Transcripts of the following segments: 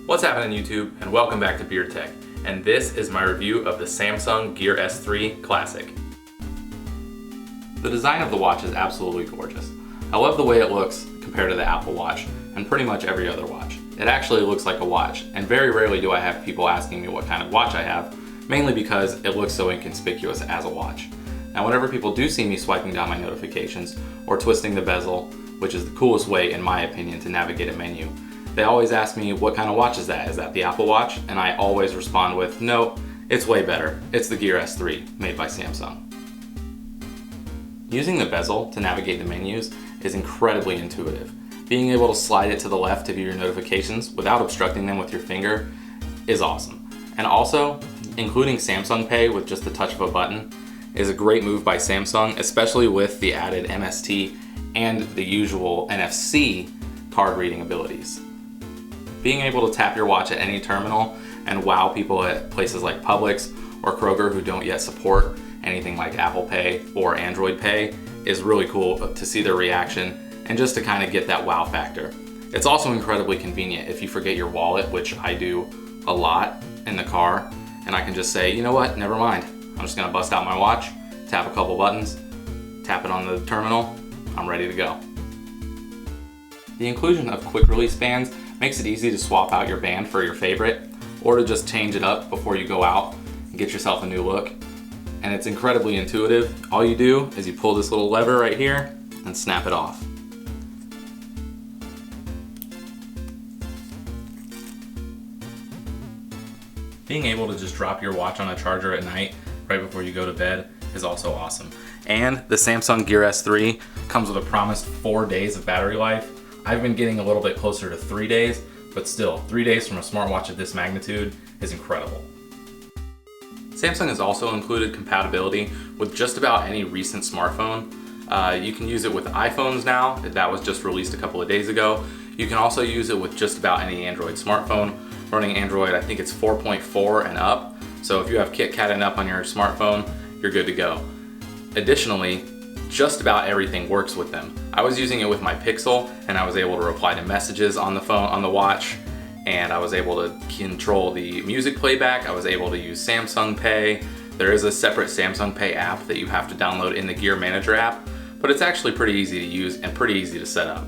What's happening YouTube, and welcome back to Beard Tech, and this is my review of the Samsung Gear S3 Classic. The design of the watch is absolutely gorgeous. I love the way it looks compared to the Apple Watch and pretty much every other watch. It actually looks like a watch, and very rarely do I have people asking me what kind of watch I have, mainly because it looks so inconspicuous as a watch. Now whenever people do see me swiping down my notifications or twisting the bezel, which is the coolest way in my opinion to navigate a menu, they always ask me what kind of watch is that? Is that the Apple Watch? And I always respond with, no, it's way better. It's the Gear S3 made by Samsung. Using the bezel to navigate the menus is incredibly intuitive. Being able to slide it to the left to view your notifications without obstructing them with your finger is awesome. And also, including Samsung Pay with just the touch of a button is a great move by Samsung, especially with the added MST and the usual NFC card reading abilities. Being able to tap your watch at any terminal and wow people at places like Publix or Kroger who don't yet support anything like Apple Pay or Android Pay is really cool to see their reaction and just to kind of get that wow factor. It's also incredibly convenient if you forget your wallet, which I do a lot in the car, and I can just say, you know what, never mind. I'm just gonna bust out my watch, tap a couple buttons, tap it on the terminal, I'm ready to go. The inclusion of quick release bands makes it easy to swap out your band for your favorite or to just change it up before you go out and get yourself a new look. And it's incredibly intuitive. All you do is you pull this little lever right here and snap it off. Being able to just drop your watch on a charger at night right before you go to bed is also awesome. And the Samsung Gear S3 comes with a promised 4 days of battery life. I've been getting a little bit closer to 3 days, but still, 3 days from a smartwatch of this magnitude is incredible. Samsung has also included compatibility with just about any recent smartphone. You can use it with iPhones now, that was just released a couple of days ago. You can also use it with just about any Android smartphone. Running Android, I think it's 4.4 and up, so if you have KitKat and up on your smartphone, you're good to go. Additionally, just about everything works with them. I was using it with my Pixel and I was able to reply to messages on the phone, on the watch, and I was able to control the music playback. I was able to use Samsung Pay. There is a separate Samsung Pay app that you have to download in the Gear Manager app, but it's actually pretty easy to use and pretty easy to set up.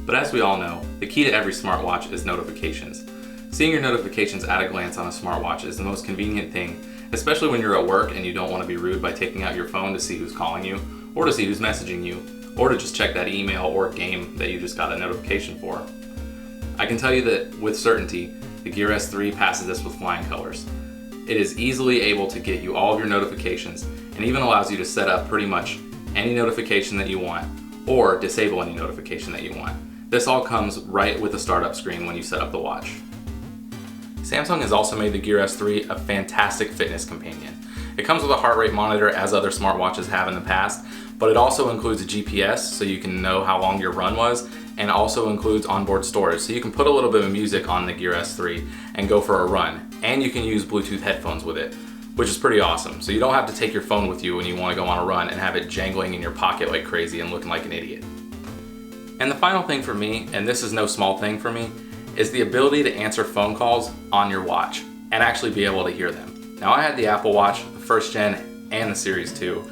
But as we all know, the key to every smartwatch is notifications. Seeing your notifications at a glance on a smartwatch is the most convenient thing, especially when you're at work and you don't want to be rude by taking out your phone to see who's calling you, or to see who's messaging you, or to just check that email or game that you just got a notification for. I can tell you that with certainty, the Gear S3 passes this with flying colors. It is easily able to get you all of your notifications and even allows you to set up pretty much any notification that you want or disable any notification that you want. This all comes right with the startup screen when you set up the watch. Samsung has also made the Gear S3 a fantastic fitness companion. It comes with a heart rate monitor as other smartwatches have in the past, but it also includes a GPS so you can know how long your run was, and also includes onboard storage so you can put a little bit of music on the Gear S3 and go for a run. And you can use Bluetooth headphones with it, which is pretty awesome. So you don't have to take your phone with you when you want to go on a run and have it jangling in your pocket like crazy and looking like an idiot. And the final thing for me, and this is no small thing for me, is the ability to answer phone calls on your watch and actually be able to hear them. Now I had the Apple Watch, the 1st gen and the Series 2,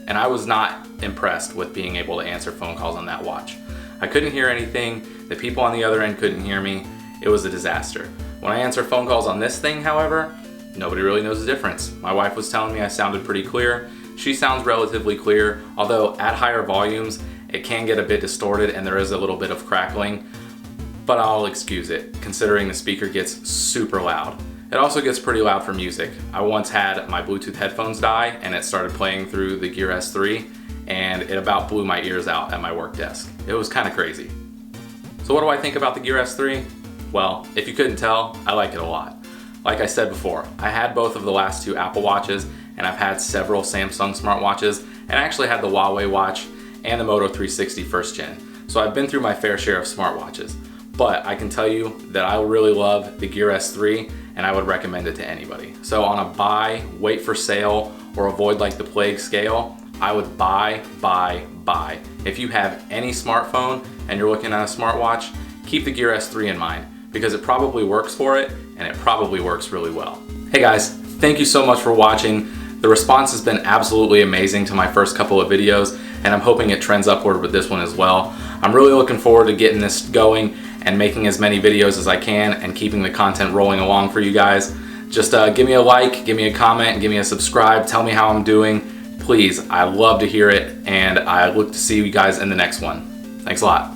and I was not impressed with being able to answer phone calls on that watch. I couldn't hear anything, the people on the other end couldn't hear me, it was a disaster. When I answer phone calls on this thing, however, nobody really knows the difference. My wife was telling me I sounded pretty clear. She sounds relatively clear, although at higher volumes, it can get a bit distorted and there is a little bit of crackling, but I'll excuse it, considering the speaker gets super loud. It also gets pretty loud for music. I once had my Bluetooth headphones die and it started playing through the Gear S3 and it about blew my ears out at my work desk. It was kind of crazy. So what do I think about the Gear S3? Well, if you couldn't tell, I like it a lot. Like I said before, I had both of the last 2 Apple Watches and I've had several Samsung smartwatches and I actually had the Huawei watch and the Moto 360 1st gen. So I've been through my fair share of smartwatches. But I can tell you that I really love the Gear S3 and I would recommend it to anybody. So on a buy, wait for sale, or avoid like the plague scale, I would buy. If you have any smartphone and you're looking at a smartwatch, keep the Gear S3 in mind because it probably works for it and it probably works really well. Hey guys, thank you so much for watching. The response has been absolutely amazing to my first couple of videos, and I'm hoping it trends upward with this one as well. I'm really looking forward to getting this going and making as many videos as I can and keeping the content rolling along for you guys. Just give me a like, give me a comment, give me a subscribe, tell me how I'm doing. Please, I love to hear it, and I look to see you guys in the next one. Thanks a lot.